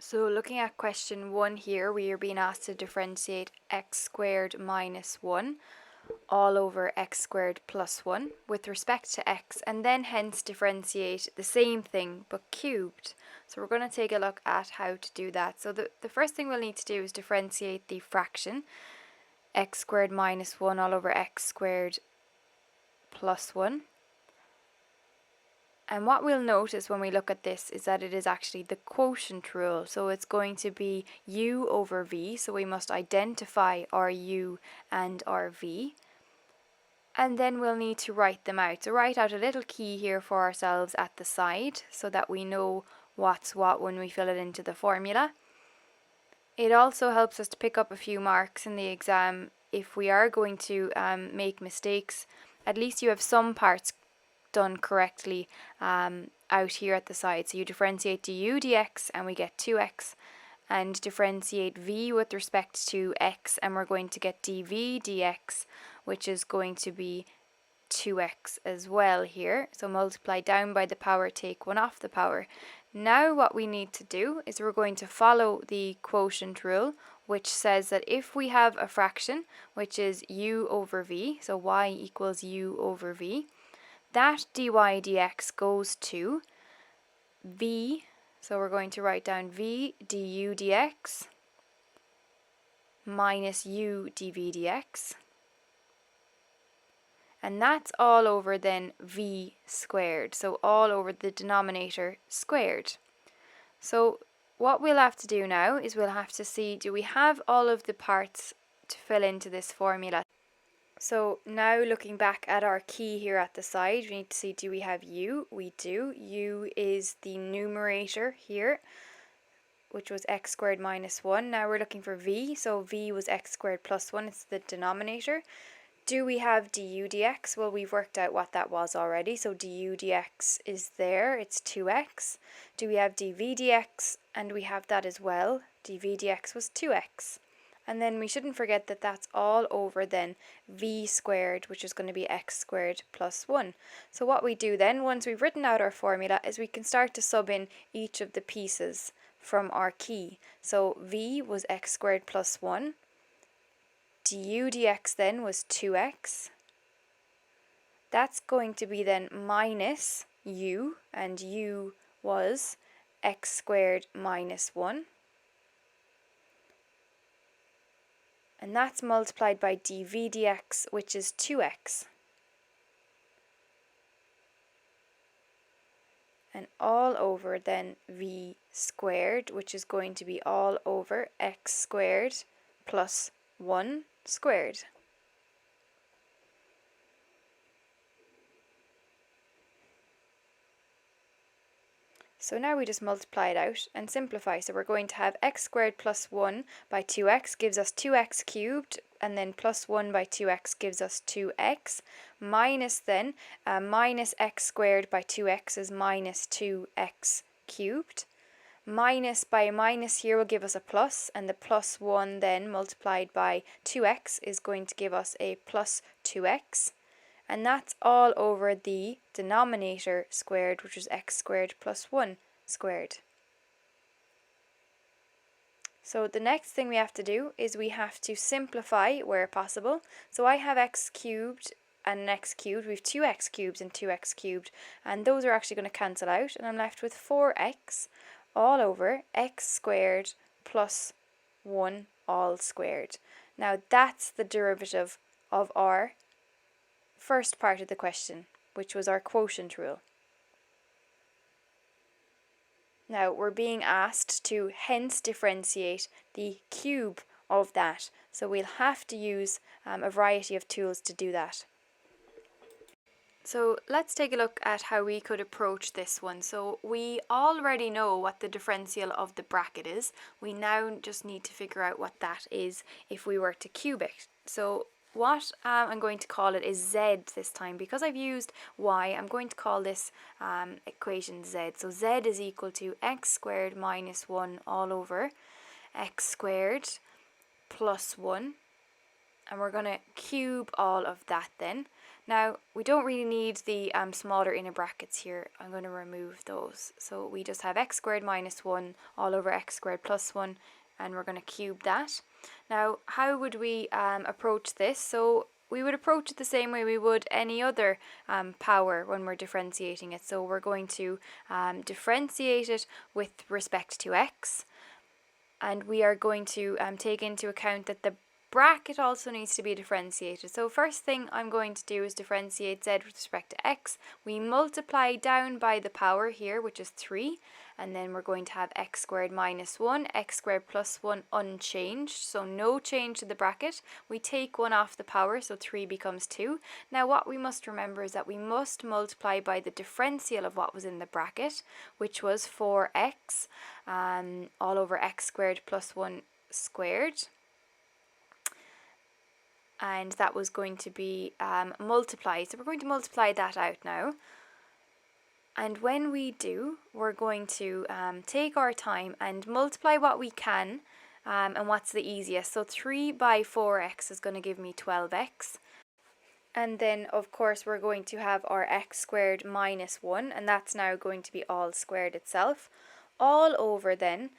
So looking at question 1 here, we are being asked to differentiate x squared minus 1 all over x squared plus 1 with respect to x, and then hence differentiate the same thing but cubed. So we're going to take a look at how to do that. So the first thing we'll need to do is differentiate the fraction x squared minus 1 all over x squared plus 1. And what we'll notice when we look at this is that it is actually the quotient rule. So it's going to be u over v. So we must identify our u and our v. And then we'll need to write them out. So write out a little key here for ourselves at the side so that we know what's what when we fill it into the formula. It also helps us to pick up a few marks in the exam if we are going to make mistakes. At least you have some parts done correctly out here at the side. So you differentiate du dx and we get 2x, and differentiate v with respect to x and we're going to get dv dx, which is going to be 2x as well here. So multiply down by the power, take 1 off the power. Now what we need to do is we're going to follow the quotient rule, which says that if we have a fraction which is u over v, so y equals u over v, that dy dx goes to v, so we're going to write down v du dx minus u dv dx, and that's all over then v squared, so all over the denominator squared. So what we'll have to do now is we'll have to see, do we have all of the parts to fill into this formula? So now looking back at our key here at the side, we need to see, do we have u? We do. U is the numerator here, which was x squared minus 1. Now we're looking for v, so v was x squared plus 1, it's the denominator. Do we have du dx? Well, we've worked out what that was already, so du dx is there, it's 2x. Do we have dv dx? And we have that as well, dv dx was 2x. And then we shouldn't forget that that's all over then v squared, which is going to be x squared plus 1. So what we do then, once we've written out our formula, is we can start to sub in each of the pieces from our key. So v was x squared plus 1. Du dx then was 2x. That's going to be then minus u, and u was x squared minus 1. And that's multiplied by dv dx, which is 2x. And all over then v squared, which is going to be all over x squared plus 1 squared. So now we just multiply it out and simplify. So we're going to have x squared plus 1 by 2x gives us 2x cubed, and then plus 1 by 2x gives us 2x, minus then minus x squared by 2x is minus 2x cubed. Minus by a minus here will give us a plus, and the plus 1 then multiplied by 2x is going to give us a plus 2x. And that's all over the denominator squared, which is x squared plus 1 squared. So the next thing we have to do is we have to simplify where possible. So I have x cubed and an x cubed. We have 2x cubes and 2x cubed, and those are actually going to cancel out, and I'm left with 4x all over x squared plus 1 all squared. Now that's the derivative of our first part of the question, which was our quotient rule. Now we're being asked to hence differentiate the cube of that, so we'll have to use a variety of tools to do that. So let's take a look at how we could approach this one. So we already know what the differential of the bracket is. We now just need to figure out what that is if we were to cube it. So what I'm going to call it is z this time. Because I've used y, I'm going to call this equation z. So z is equal to x squared minus 1 all over x squared plus 1. And we're going to cube all of that then. Now, we don't really need the smaller inner brackets here. I'm going to remove those. So we just have x squared minus 1 all over x squared plus 1, and we're going to cube that. Now, how would we approach this? So we would approach it the same way we would any other power when we're differentiating it. So we're going to differentiate it with respect to x, and we are going to take into account that the bracket also needs to be differentiated. So first thing I'm going to do is differentiate z with respect to x. We multiply down by the power here, which is 3, and then we're going to have x squared minus 1, x squared plus 1 unchanged, so no change to the bracket. We take 1 off the power, so 3 becomes 2. Now what we must remember is that we must multiply by the differential of what was in the bracket, which was 4x all over x squared plus 1 squared. And that was going to be multiplied. So we're going to multiply that out now. And when we do, we're going to take our time and multiply what we can and what's the easiest. So 3 by 4x is going to give me 12x. And then, of course, we're going to have our x squared minus 1, and that's now going to be all squared itself, all over then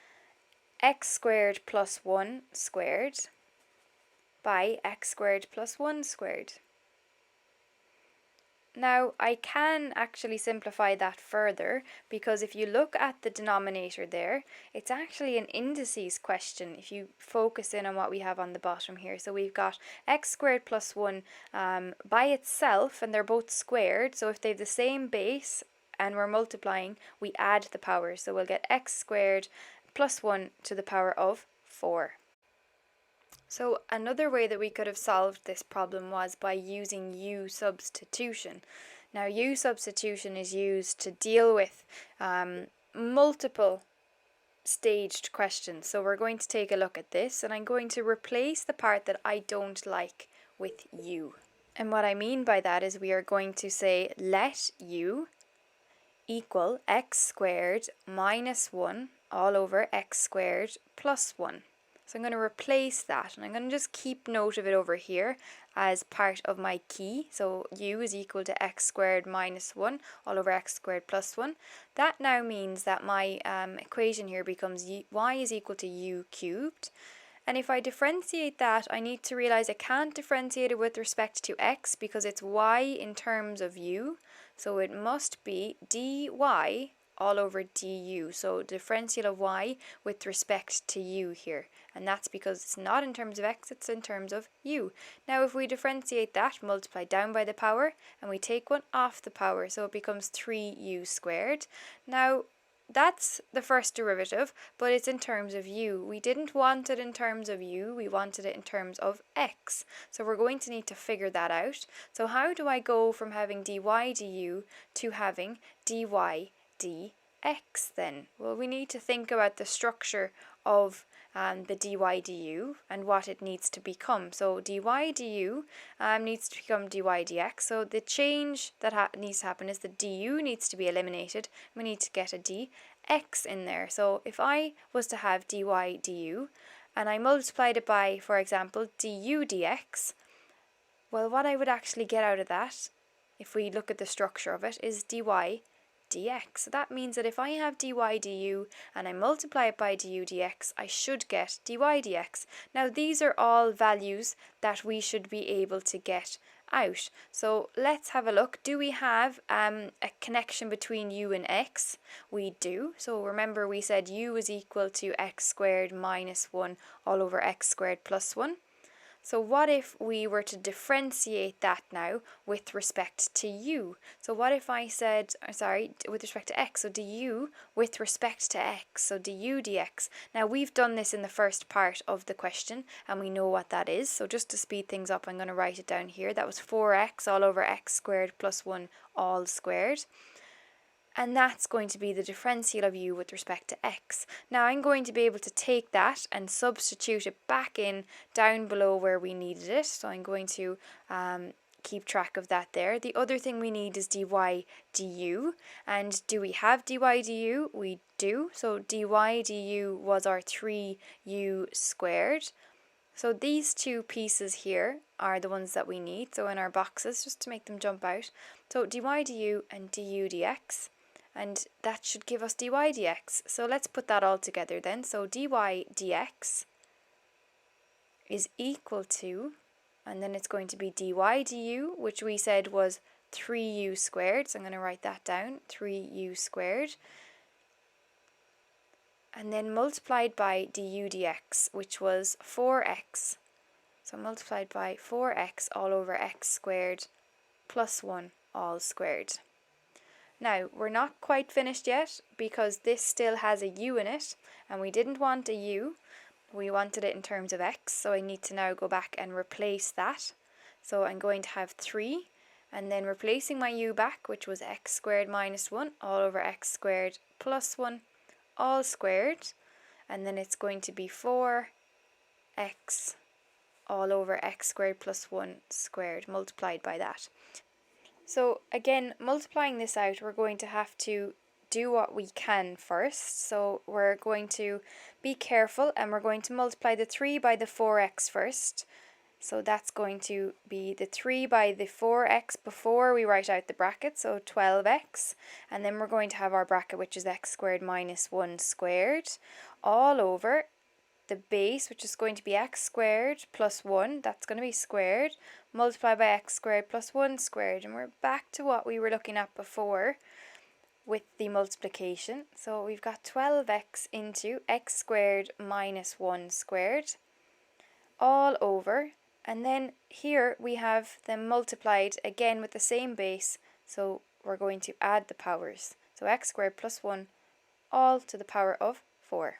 x squared plus 1 squared by x squared plus 1 squared. Now, I can actually simplify that further, because if you look at the denominator there, it's actually an indices question if you focus in on what we have on the bottom here. So we've got x squared plus 1 by itself, and they're both squared, so if they have the same base and we're multiplying, we add the powers. So we'll get x squared plus 1 to the power of 4. So another way that we could have solved this problem was by using U substitution. Now, U substitution is used to deal with multiple staged questions. So we're going to take a look at this, and I'm going to replace the part that I don't like with U. And what I mean by that is we are going to say let U equal x squared minus 1 all over x squared plus 1. So I'm going to replace that, and I'm going to just keep note of it over here as part of my key. So u is equal to x squared minus 1 all over x squared plus 1. That now means that my equation here becomes y is equal to u cubed. And if I differentiate that, I need to realize I can't differentiate it with respect to x because it's y in terms of u. So it must be dy all over du, so differential of y with respect to u here, and that's because it's not in terms of x, it's in terms of u. Now if we differentiate that, multiply down by the power, and we take 1 off the power, so it becomes 3u squared. Now that's the first derivative, but it's in terms of u. We didn't want it in terms of u, we wanted it in terms of x. So we're going to need to figure that out. So how do I go from having dy du to having dy dx then? Well, we need to think about the structure of the dy du and what it needs to become. So dy du needs to become dy dx. So the change that needs to happen is the du needs to be eliminated. We need to get a dx in there. So if I was to have dy du and I multiplied it by, for example, du dx, well, what I would actually get out of that, if we look at the structure of it, is dy dx. So that means that if I have dy du and I multiply it by du dx, I should get dy dx. Now these are all values that we should be able to get out. So let's have a look. Do we have a connection between u and x? We do. So remember we said u is equal to x squared minus 1 all over x squared plus 1. So what if we were to differentiate that now with respect to u? So what if I said, with respect to x, so du with respect to x, so du dx. Now we've done this in the first part of the question and we know what that is. So just to speed things up, I'm going to write it down here. That was 4x all over x squared plus 1 all squared. And that's going to be the differential of u with respect to x. Now I'm going to be able to take that and substitute it back in down below where we needed it. So I'm going to keep track of that there. The other thing we need is dy du. And do we have dy du? We do. So dy du was our 3u squared. So these two pieces here are the ones that we need, so in our boxes, just to make them jump out. So dy du and du dx, and that should give us dy dx. So let's put that all together then. So dy dx is equal to, and then it's going to be dy du, which we said was 3u squared, so I'm going to write that down, 3u squared, and then multiplied by du dx, which was 4x. So multiplied by 4x all over x squared plus 1 all squared. Now, we're not quite finished yet because this still has a u in it, and we didn't want a u, we wanted it in terms of x, so I need to now go back and replace that. So I'm going to have 3, and then replacing my u back, which was x squared minus 1 all over x squared plus 1 all squared, and then it's going to be 4x all over x squared plus 1 squared multiplied by that. So again, multiplying this out, we're going to have to do what we can first. So we're going to be careful, and we're going to multiply the 3 by the 4x first. So that's going to be the 3 by the 4x before we write out the bracket, so 12x. And then we're going to have our bracket, which is x squared minus 1 squared, all over the base, which is going to be x squared plus 1, that's going to be squared, multiplied by x squared plus 1 squared. And we're back to what we were looking at before with the multiplication. So we've got 12x into x squared minus 1 squared, all over. And then here we have them multiplied again with the same base, so we're going to add the powers. So x squared plus 1 all to the power of 4.